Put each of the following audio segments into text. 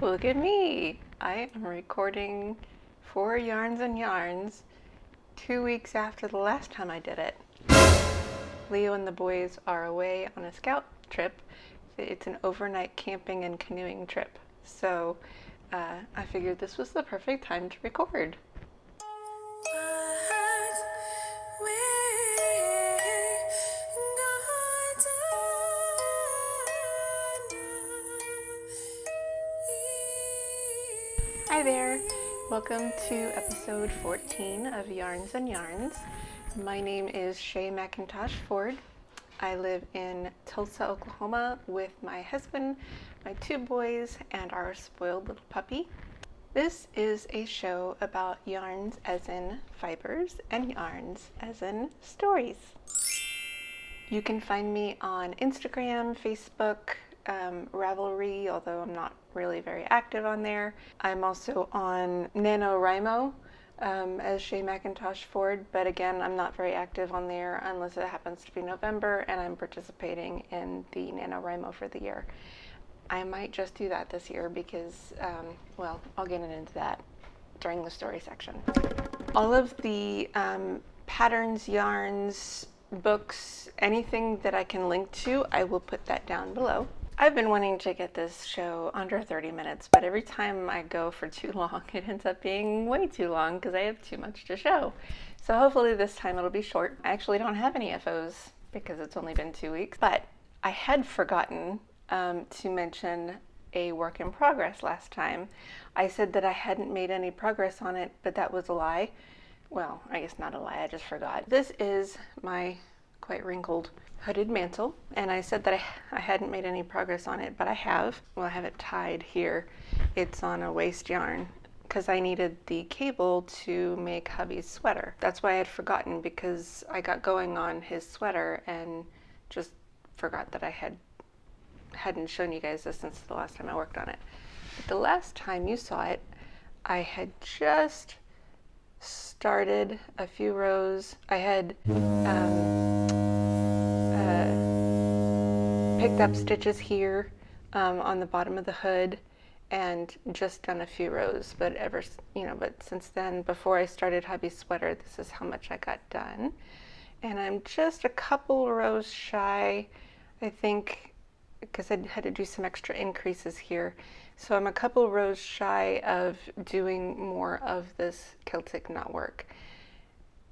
Look at me! I am recording 4 yarns and yarns 2 weeks after the last time I did it. Leo and the boys are away on a scout trip. It's an overnight camping and canoeing trip. So I figured this was the perfect time to record. Hi there! Welcome to episode 14 of Yarns and Yarns. My name is Shay McIntosh Ford. I live in Tulsa, Oklahoma with my husband, my 2 boys, and our spoiled little puppy. This is a show about yarns as in fibers and yarns as in stories. You can find me on Instagram, Facebook, Ravelry, although I'm not really very active on there. I'm also on NaNoWriMo as Shay McIntosh Ford, but again, I'm not very active on there unless it happens to be November and I'm participating in the NaNoWriMo for the year. I might just do that this year because, well, I'll get into that during the story section. All of the patterns, yarns, books, anything that I can link to, I will put that down below. I've been wanting to get this show under 30 minutes, but every time I go for too long, it ends up being way too long because I have too much to show. So hopefully this time it'll be short. I actually don't have any FOs because it's only been 2 weeks, but I had forgotten to mention a work in progress last time. I said that I hadn't made any progress on it, but that was a lie. Well, I guess not a lie, I just forgot. This is my quite wrinkled hooded mantle, and I said that I hadn't made any progress on it, but I have. Well, I have it tied here. It's on a waste yarn because I needed the cable to make hubby's sweater. That's why I had forgotten, because I got going on his sweater and just forgot that I hadn't shown you guys this since the last time I worked on it. But the last time you saw it, I had just started a few rows. I had picked up stitches here on the bottom of the hood and just done a few rows, but since then, before I started hubby's sweater, this is how much I got done. And I'm just a couple rows shy, I think, because I had to do some extra increases here. So I'm a couple rows shy of doing more of this Celtic knotwork.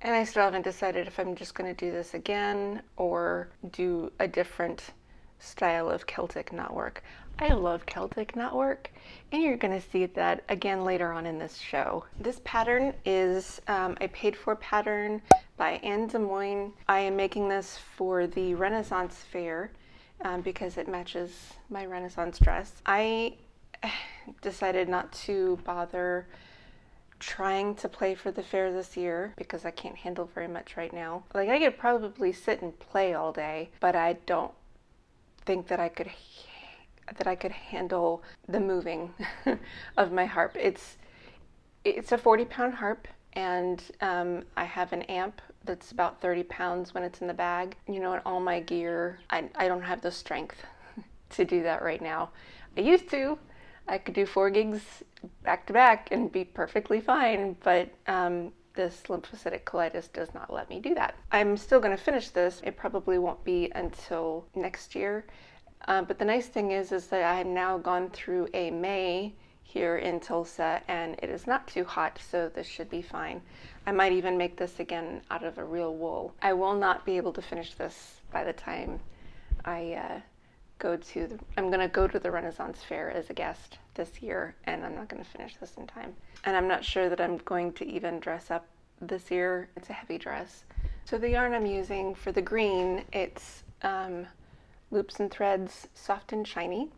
And I still haven't decided if I'm just going to do this again or do a different style of Celtic knotwork. I love Celtic knotwork, and you're going to see that again later on in this show. This pattern is a paid-for pattern by Anne Des Moines. I am making this for the Renaissance Fair because it matches my Renaissance dress. I decided not to bother trying to play for the fair this year because I can't handle very much right now. Like, I could probably sit and play all day, but I don't think that I could handle the moving of my harp. It's a 40-pound harp, and I have an amp that's about 30 pounds when it's in the bag. You know, and all my gear, I don't have the strength to do that right now. I used to. I could do 4 gigs back to back and be perfectly fine, but this lymphocytic colitis does not let me do that. I'm still going to finish this. It probably won't be until next year. But the nice thing is that I have now gone through a May here in Tulsa, and it is not too hot, so this should be fine. I might even make this again out of a real wool. I will not be able to finish this by the time I I'm going to go to the Renaissance Fair as a guest this year, and I'm not going to finish this in time. And I'm not sure that I'm going to even dress up this year. It's a heavy dress. So the yarn I'm using for the green, it's Loops and Threads Soft and Shiny,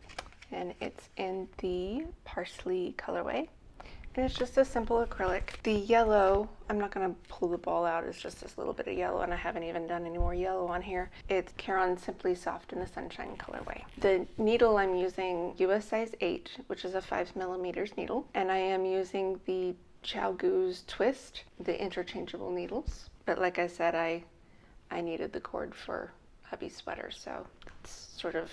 and it's in the Parsley colorway. And it's just a simple acrylic. The yellow, I'm not going to pull the ball out, it's just this little bit of yellow, and I haven't even done any more yellow on here. It's Caron Simply Soft in the Sunshine colorway. The needle I'm using, US size 8, which is a 5mm needle, and I am using the Chow Goose Twist, the interchangeable needles. But like I said, I needed the cord for hubby's sweater, so it's sort of...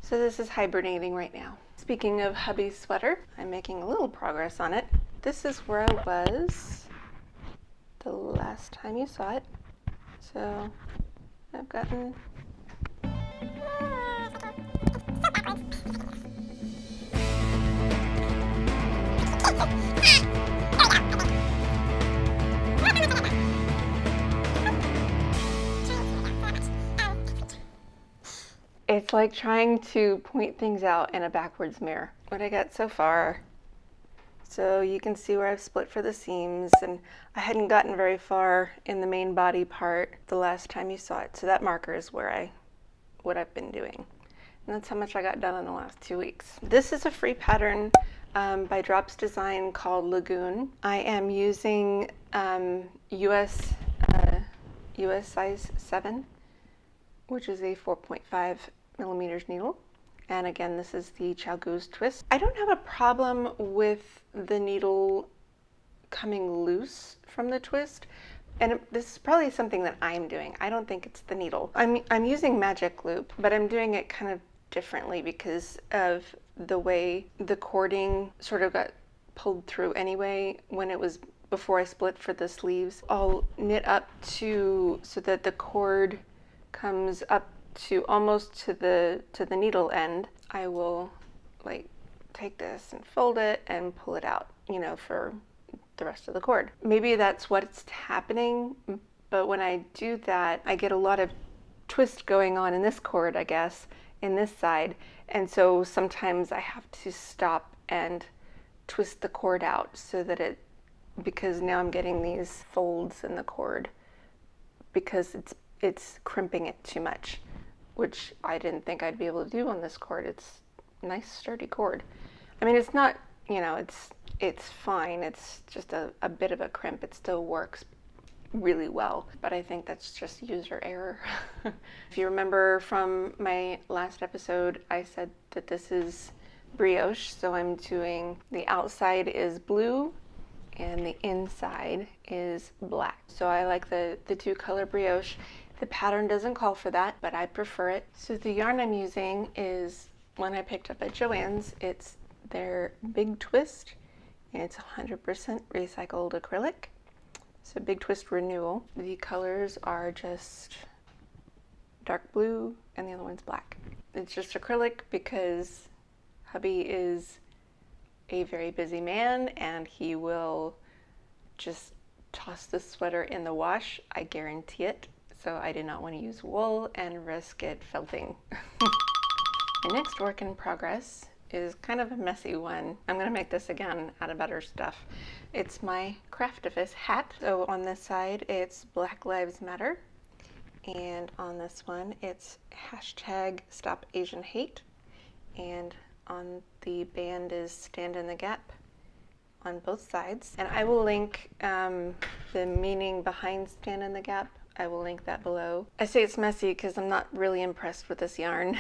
So this is hibernating right now. Speaking of hubby's sweater, I'm making a little progress on it. This is where I was the last time you saw it. So I've gotten it's like trying to point things out in a backwards mirror. What I got so far, so you can see where I've split for the seams, and I hadn't gotten very far in the main body part the last time you saw it. So that marker is where what I've been doing. And that's how much I got done in the last 2 weeks. This is a free pattern by Drops Design called Lagoon. I am using US size 7, which is a 4.5 millimeters needle. And again, this is the Chalgoose twist. I don't have a problem with the needle coming loose from the twist. And this is probably something that I'm doing. I don't think it's the needle. I'm using magic loop, but I'm doing it kind of differently because of the way the cording sort of got pulled through anyway when it was before I split for the sleeves. I'll knit up so that the cord comes up to almost to the needle end. I will like take this and fold it and pull it out, for the rest of the cord. Maybe that's what's happening, but when I do that, I get a lot of twist going on in this cord, I guess, in this side, and so sometimes I have to stop and twist the cord out so that because now I'm getting these folds in the cord because it's crimping it too much, which I didn't think I'd be able to do on this cord. It's a nice sturdy cord. I mean, it's not, it's fine. It's just a bit of a crimp. It still works really well, but I think that's just user error. If you remember from my last episode, I said that this is brioche, so I'm doing the outside is blue and the inside is black. So I like the two color brioche. The pattern doesn't call for that, but I prefer it. So the yarn I'm using is one I picked up at Joann's. It's their Big Twist, and it's 100% recycled acrylic. So Big Twist Renewal. The colors are just dark blue and the other one's black. It's just acrylic because hubby is a very busy man and he will just toss the sweater in the wash. I guarantee it. So I did not want to use wool and risk it felting. My next work in progress is kind of a messy one. I'm going to make this again out of better stuff. It's my Craftivist hat. So on this side it's Black Lives Matter, and on this one it's #StopAsianHate, and on the band is Stand in the Gap on both sides. And I will link the meaning behind Stand in the Gap. I will link that below. I say it's messy because I'm not really impressed with this yarn.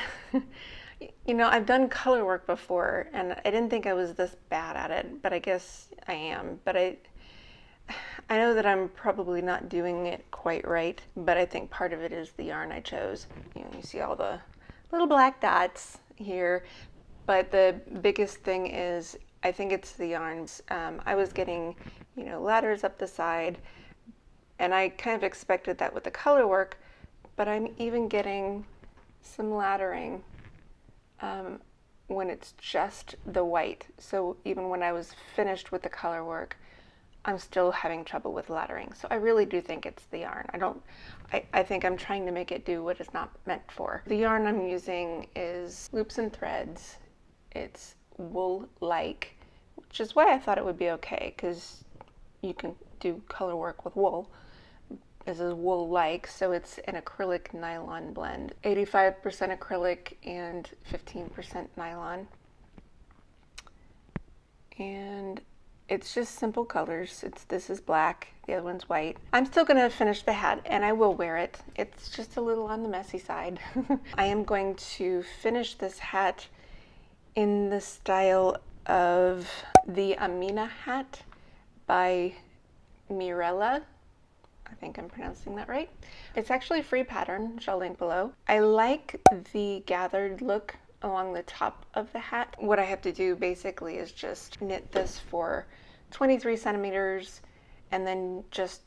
I've done color work before and I didn't think I was this bad at it, but I guess I am. But I know that I'm probably not doing it quite right, but I think part of it is the yarn I chose. You see all the little black dots here, but the biggest thing is I think it's the yarns. I was getting, ladders up the side, and I kind of expected that with the color work, but I'm even getting some laddering when it's just the white. So even when I was finished with the color work, I'm still having trouble with laddering. So I really do think it's the yarn. I think I'm trying to make it do what it's not meant for. The yarn I'm using is Loops and Threads. It's wool-like, which is why I thought it would be okay, because you can do color work with wool. This is wool-like, so it's an acrylic nylon blend. 85% acrylic and 15% nylon. And it's just simple colors. This is black, the other one's white. I'm still gonna finish the hat and I will wear it. It's just a little on the messy side. I am going to finish this hat in the style of the Amina Hat by Mirella. I think I'm pronouncing that right. It's actually a free pattern, which I'll link below. I like the gathered look along the top of the hat. What I have to do basically is just knit this for 23 centimeters and then just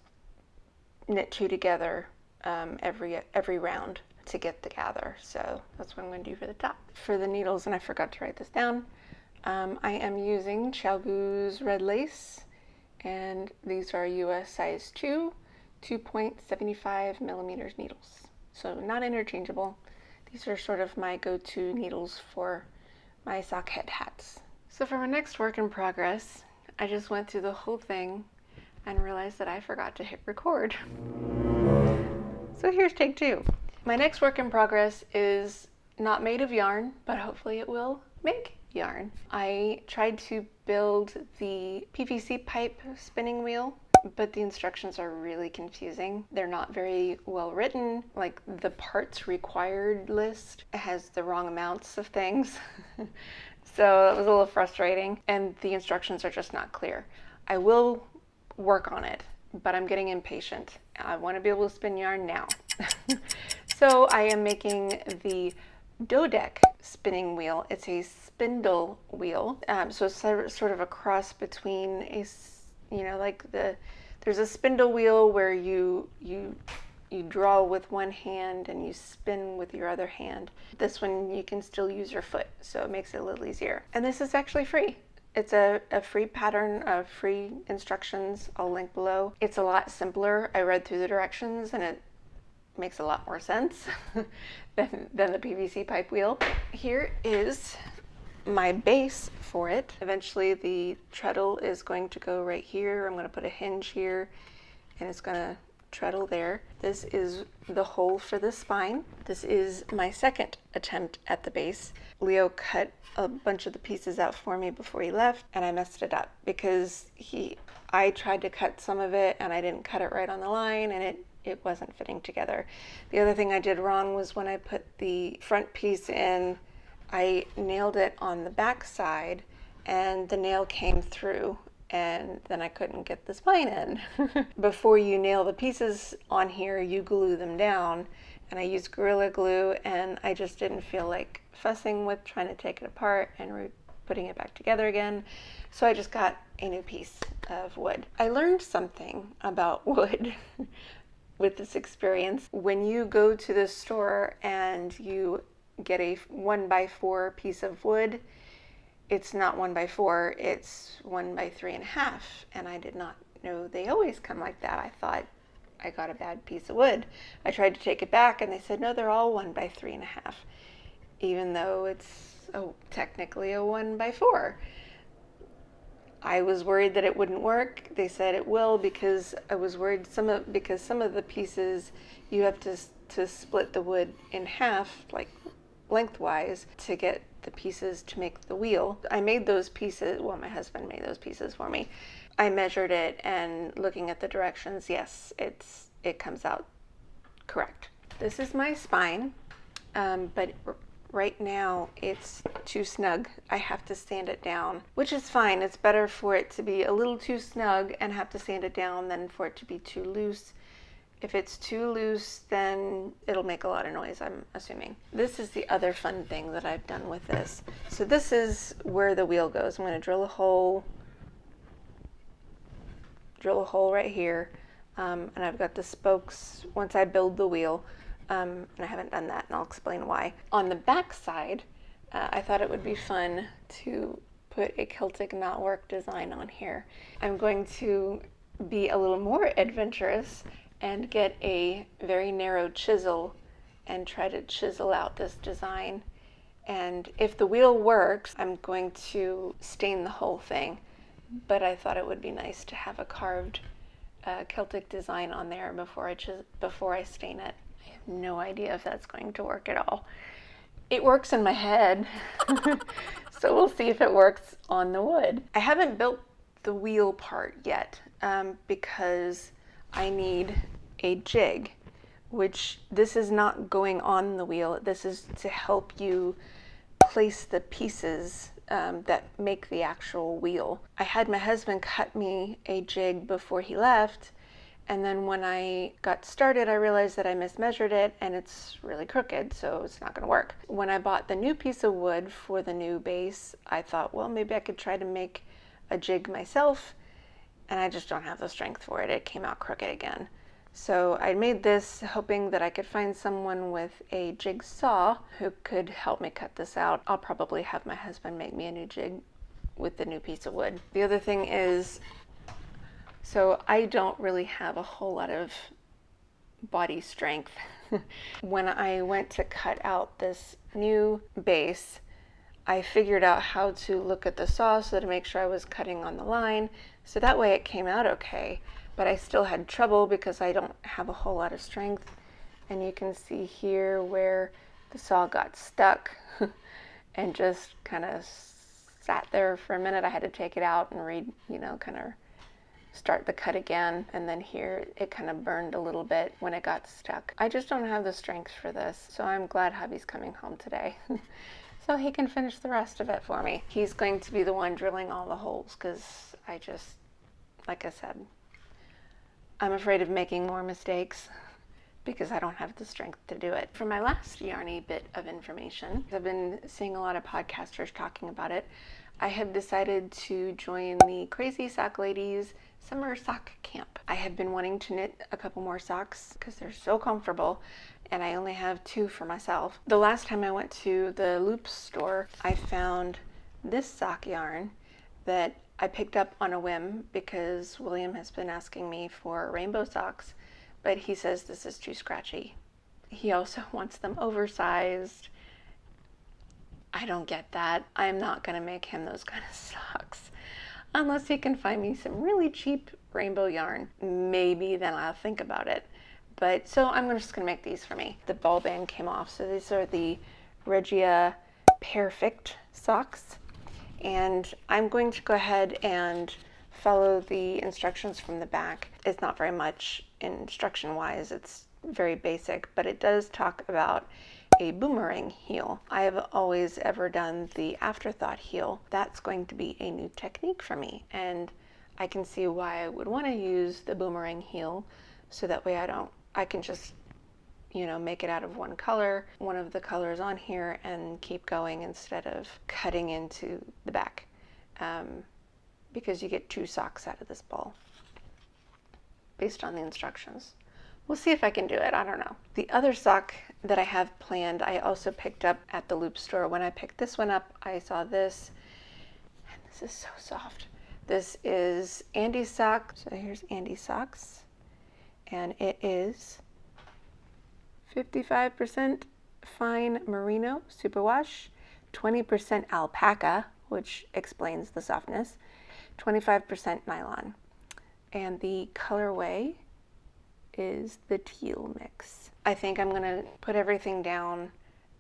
knit 2 together every round to get the gather. So that's what I'm going to do for the top. For the needles, and I forgot to write this down, I am using Chalgoo's red lace, and these are US size 2.75 millimeters needles. So not interchangeable. These are sort of my go-to needles for my sock head hats. So for my next work in progress, I just went through the whole thing and realized that I forgot to hit record. So here's take 2. My next work in progress is not made of yarn, but hopefully it will make yarn. I tried to build the PVC pipe spinning wheel, but the instructions are really confusing. They're not very well written. Like, the parts required list has the wrong amounts of things. So it was a little frustrating, and the instructions are just not clear. I will work on it, but I'm getting impatient. I want to be able to spin yarn now. So I am making the Dodeck spinning wheel. It's a spindle wheel. So it's sort of a cross between there's a spindle wheel where you draw with one hand and you spin with your other hand. This one you can still use your foot, so it makes it a little easier. And this is actually free. It's a free pattern of free instructions. I'll link below. It's a lot simpler. I read through the directions and it makes a lot more sense than the PVC pipe wheel. Here is my base for it. Eventually the treadle is going to go right here. I'm going to put a hinge here and it's going to treadle there. This is the hole for the spine. This is my second attempt at the base. Leo cut a bunch of the pieces out for me before he left, and I messed it up because I tried to cut some of it and I didn't cut it right on the line, and it wasn't fitting together. The other thing I did wrong was when I put the front piece in, I nailed it on the back side and the nail came through, and then I couldn't get the spine in. Before you nail the pieces on here, you glue them down, and I used Gorilla Glue, and I just didn't feel like fussing with trying to take it apart and putting it back together again. So I just got a new piece of wood. I learned something about wood with this experience. When you go to the store and you get a 1x4 piece of wood, it's not 1x4, it's 1x3.5, and I did not know they always come like that. I thought I got a bad piece of wood. I tried to take it back and they said, no, they're all 1x3.5, even though it's technically a 1x4. I was worried that it wouldn't work. They said it will, because I was worried because some of the pieces you have to split the wood in half, like lengthwise, to get the pieces to make the wheel. I made those pieces, well, my husband made those pieces for me. I measured it, and looking at the directions, yes, it comes out correct. This is my spine, but right now it's too snug. I have to sand it down, which is fine. It's better for it to be a little too snug and have to sand it down than for it to be too loose. If it's too loose, then it'll make a lot of noise, I'm assuming. This is the other fun thing that I've done with this. So this is where the wheel goes. I'm going to drill a hole right here, and I've got the spokes once I build the wheel, and I haven't done that, and I'll explain why. On the back side, I thought it would be fun to put a Celtic knotwork design on here. I'm going to be a little more adventurous and get a very narrow chisel and try to chisel out this design. And if the wheel works, I'm going to stain the whole thing. But I thought it would be nice to have a carved Celtic design on there before I stain it. I have no idea if that's going to work at all. It works in my head, so we'll see if it works on the wood. I haven't built the wheel part yet because I need a jig, which this is not going on the wheel. This is to help you place the pieces that make the actual wheel. I had my husband cut me a jig before he left, And then when I got started, I realized that I mismeasured it and it's really crooked, so it's not going to work. When I bought the new piece of wood for the new base, I thought, well, maybe I could try to make a jig myself, and I just don't have the strength for it. It came out crooked again. So I made this hoping that I could find someone with a jigsaw who could help me cut this out. I'll probably have my husband make me a new jig with the new piece of wood. The other thing is, so I don't really have a whole lot of body strength. When I went to cut out this new base, I figured out how to look at the saw so to make sure I was cutting on the line. So that way it came out okay, but I still had trouble because I don't have a whole lot of strength. And you can see here where the saw got stuck and just kind of sat there for a minute. I had to take it out and kind of start the cut again, and then here it kind of burned a little bit when it got stuck. I just don't have the strength for this, so I'm glad hubby's coming home today so he can finish the rest of it for me. He's going to be the one drilling all the holes because like I said, I'm afraid of making more mistakes because I don't have the strength to do it. For my last yarny bit of information, I've been seeing a lot of podcasters talking about it. I have decided to join the Crazy Sock Ladies Summer Sock Camp. I have been wanting to knit a couple more socks because they're so comfortable, and I only have 2 for myself. The last time I went to the Loop store, I found this sock yarn that I picked up on a whim because William has been asking me for rainbow socks, but he says this is too scratchy. He also wants them oversized. I don't get that. I'm not going to make him those kind of socks unless he can find me some really cheap rainbow yarn. Maybe then I'll think about it. But so I'm just going to make these for me. The ball band came off, so these are the Regia Perfect socks. And I'm going to go ahead and follow the instructions from the back. It's not very much instruction-wise. It's very basic, but it does talk about a boomerang heel. I have always ever done the afterthought heel. That's going to be a new technique for me, and I can see why I would want to use the boomerang heel, so that way I can just make it out of one color, one of the colors on here, and keep going instead of cutting into the back, because you get 2 socks out of this ball based on the instructions. We'll see if I can do it. I don't know. The other sock that I have planned, I also picked up at the Loop store. When I picked this one up, I saw this, and this is so soft. This is Andy's sock. So here's Andy's socks, and it is 55% fine merino superwash, 20% alpaca, which explains the softness, 25% nylon, and the colorway is the teal mix. I think I'm gonna put everything down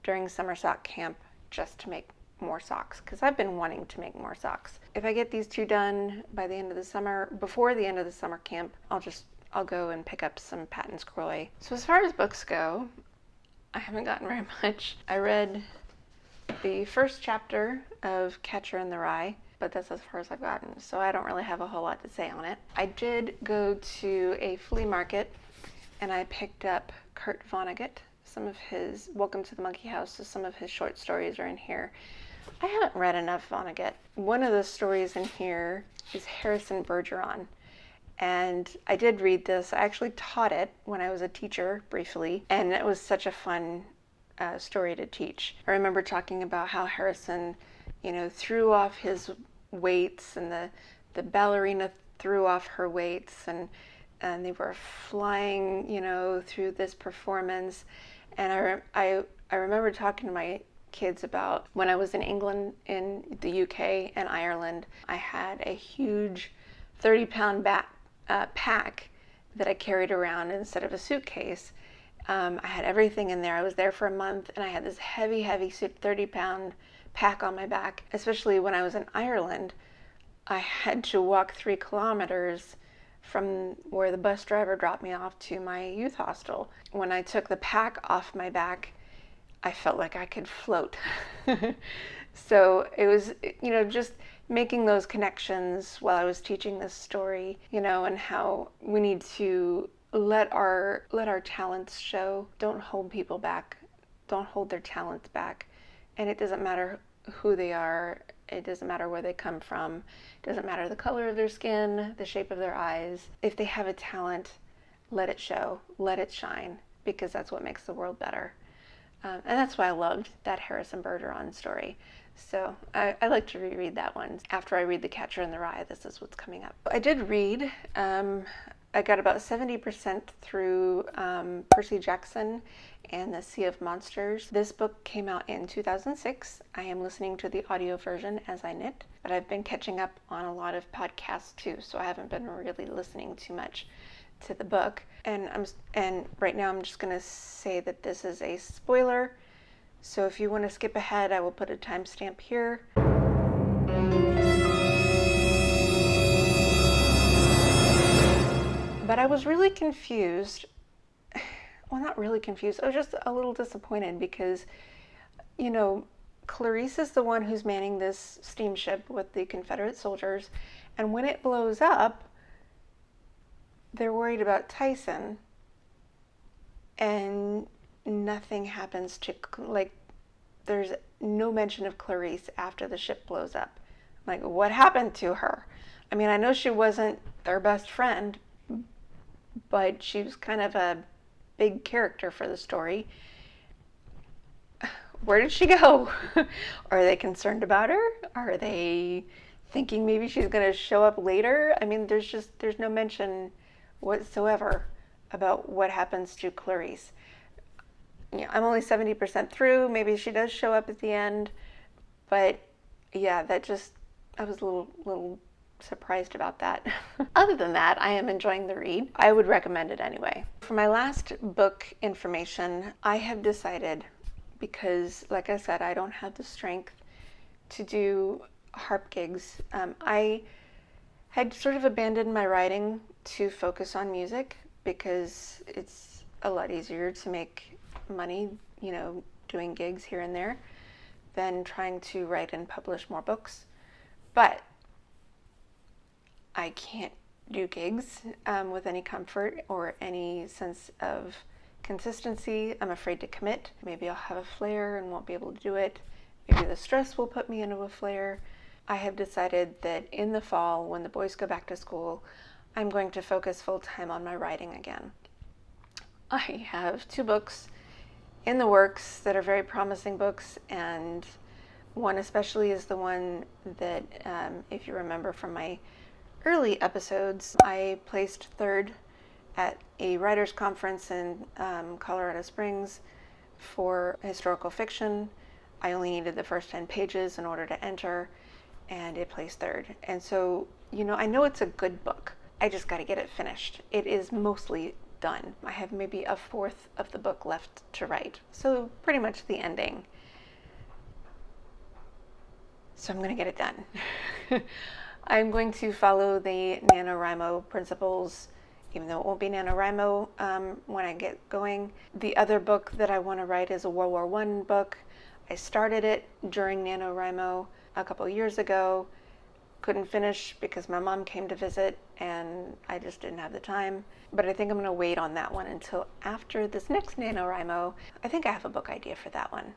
during summer sock camp just to make more socks, because I've been wanting to make more socks. If I get these 2 done by the end of the summer, before the end of the summer camp, I'll go and pick up some Patton's Croy. So as far as books go, I haven't gotten very much. I read the first chapter of Catcher in the Rye, but that's as far as I've gotten, so I don't really have a whole lot to say on it. I did go to a flea market and I picked up Kurt Vonnegut, some of his Welcome to the Monkey House, so some of his short stories are in here. I haven't read enough Vonnegut. One of the stories in here is Harrison Bergeron, and I did read this. I actually taught it when I was a teacher briefly, and it was such a fun story to teach. I remember talking about how Harrison, threw off his weights, and the ballerina threw off her weights, and they were flying, through this performance. And I remember talking to my kids about when I was in England, in the UK, and Ireland, I had a huge 30-pound pack that I carried around instead of a suitcase. I had everything in there. I was there for a month, and I had this heavy 30-pound pack on my back. Especially when I was in Ireland, I had to walk 3 kilometers from where the bus driver dropped me off to my youth hostel. When I took the pack off my back, I felt like I could float. So it was, just making those connections while I was teaching this story, and how we need to let our talents show. Don't hold people back. Don't hold their talents back. And it doesn't matter who they are. It doesn't matter where they come from. It doesn't matter the color of their skin, the shape of their eyes. If they have a talent, let it show, let it shine, because that's what makes the world better. And that's why I loved that Harrison Bergeron story. So I like to reread that one. After I read The Catcher in the Rye, this is what's coming up. I did read, I got about 70% through Percy Jackson and the Sea of Monsters. This book came out in 2006. I am listening to the audio version as I knit, but I've been catching up on a lot of podcasts too, so I haven't been really listening too much to the book. And right now I'm just going to say that this is a spoiler. So if you want to skip ahead, I will put a timestamp here. But I was really confused. Well, not really confused. I was just a little disappointed because, Clarice is the one who's manning this steamship with the Confederate soldiers. And when it blows up, they're worried about Tyson. And nothing happens to, there's no mention of Clarice after the ship blows up. Like, what happened to her? I mean, I know she wasn't their best friend, but she was kind of a big character for the story. Where did she go? Are they concerned about her? Are they thinking maybe she's going to show up later? I mean, there's no mention whatsoever about what happens to Clarice. I'm only 70% through. Maybe she does show up at the end, but yeah, I was a little surprised about that. Other than that, I am enjoying the read. I would recommend it anyway. For my last book information, I have decided, because like I said, I don't have the strength to do harp gigs. I had sort of abandoned my writing to focus on music because it's a lot easier to make money, doing gigs here and there than trying to write and publish more books. But I can't do gigs with any comfort or any sense of consistency. I'm afraid to commit. Maybe I'll have a flare and won't be able to do it. Maybe the stress will put me into a flare. I have decided that in the fall, when the boys go back to school, I'm going to focus full time on my writing again. I have 2 books in the works that are very promising books, and one especially is the one that, if you remember from my early episodes, I placed 3rd at a writers' conference in Colorado Springs for historical fiction. I only needed the first 10 pages in order to enter, and it placed 3rd. And so, I know it's a good book. I just got to get it finished. It is mostly done. I have maybe a 1/4 of the book left to write. So pretty much the ending. So I'm going to get it done. I'm going to follow the NaNoWriMo principles, even though it won't be NaNoWriMo when I get going. The other book that I want to write is a World War I book. I started it during NaNoWriMo a couple years ago. Couldn't finish because my mom came to visit and I just didn't have the time. But I think I'm going to wait on that one until after this next NaNoWriMo. I think I have a book idea for that one.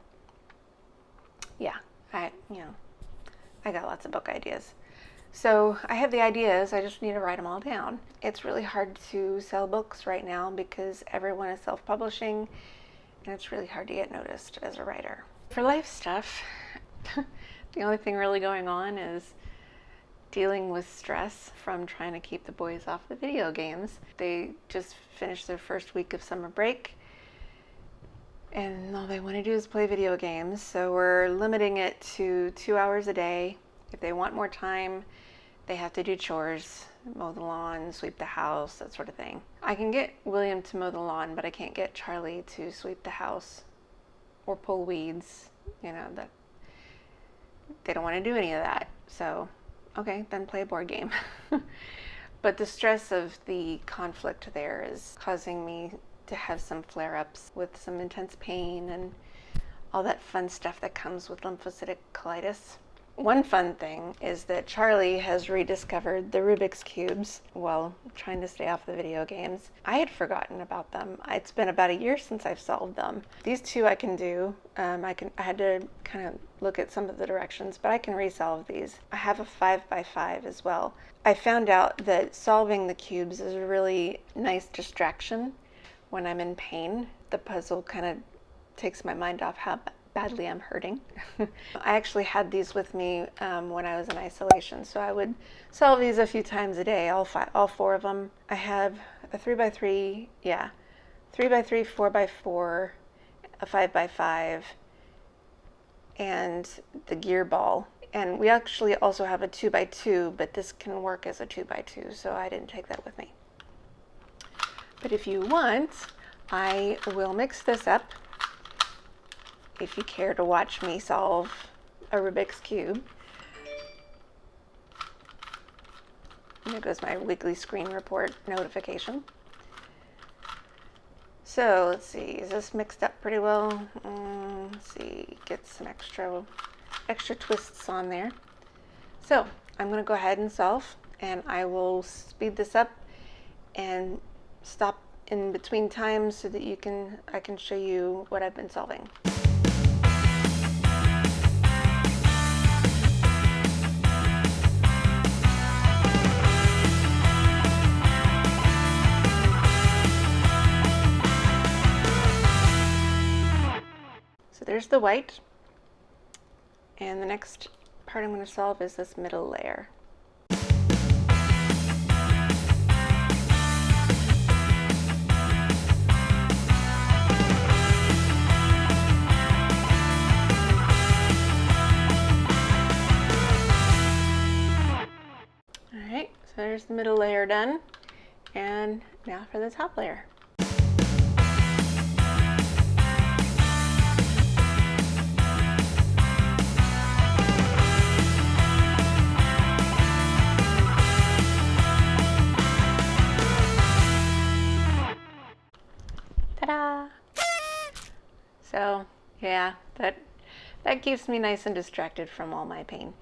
Yeah, I got lots of book ideas. So I have the ideas, I just need to write them all down. It's really hard to sell books right now because everyone is self-publishing and it's really hard to get noticed as a writer. For life stuff, the only thing really going on is dealing with stress from trying to keep the boys off the video games. They just finished their first week of summer break and all they want to do is play video games. So we're limiting it to 2 hours a day. If they want more time, they have to do chores, mow the lawn, sweep the house, that sort of thing. I can get William to mow the lawn, but I can't get Charlie to sweep the house or pull weeds. That they don't want to do any of that. So, okay, then play a board game. But the stress of the conflict there is causing me to have some flare-ups with some intense pain and all that fun stuff that comes with lymphocytic colitis. One fun thing is that Charlie has rediscovered the Rubik's Cubes while trying to stay off the video games. I had forgotten about them. It's been about a year since I've solved them. These two I can do. I had to kind of look at some of the directions, but I can resolve these. I have a 5x5 as well. I found out that solving the cubes is a really nice distraction when I'm in pain. The puzzle kind of takes my mind off how badly I'm hurting. I actually had these with me when I was in isolation, so I would solve these a few times a day, all four of them. I have a 3x3, 3x3, 4x4, a 5x5, and the gear ball. And we actually also have a 2x2, but this can work as a 2x2, so I didn't take that with me. But if you want, I will mix this up if you care to watch me solve a Rubik's Cube. And there goes my weekly screen report notification. So let's see, is this mixed up pretty well? Let's see, get some extra twists on there. So I'm going to go ahead and solve, and I will speed this up and stop in between times so that I can show you what I've been solving. So there's the white, and the next part I'm going to solve is this middle layer. Alright, so there's the middle layer done, and now for the top layer. Ta-da! So yeah, that keeps me nice and distracted from all my pain.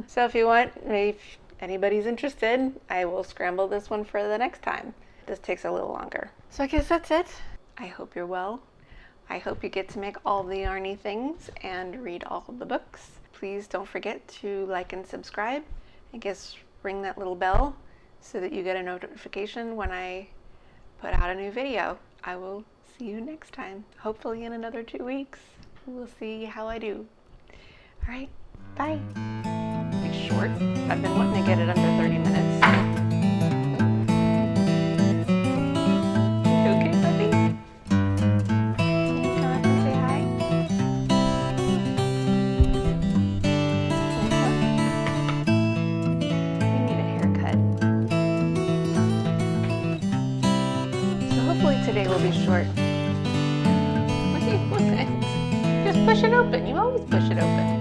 So if you want, if anybody's interested, I will scramble this one for the next time. This takes a little longer. So I guess that's it. I hope you're well. I hope you get to make all the yarny things and read all of the books. Please don't forget to like and subscribe. I guess ring that little bell so that you get a notification when I put out a new video. I will see you next time, hopefully in another 2 weeks. We'll see how I do. All right, bye. It's short. I've been wanting to get it under 30 minutes. You okay, puppy? Can you come up and say hi? You need a haircut. So hopefully today will be short. What? Just push it open. You always push it open.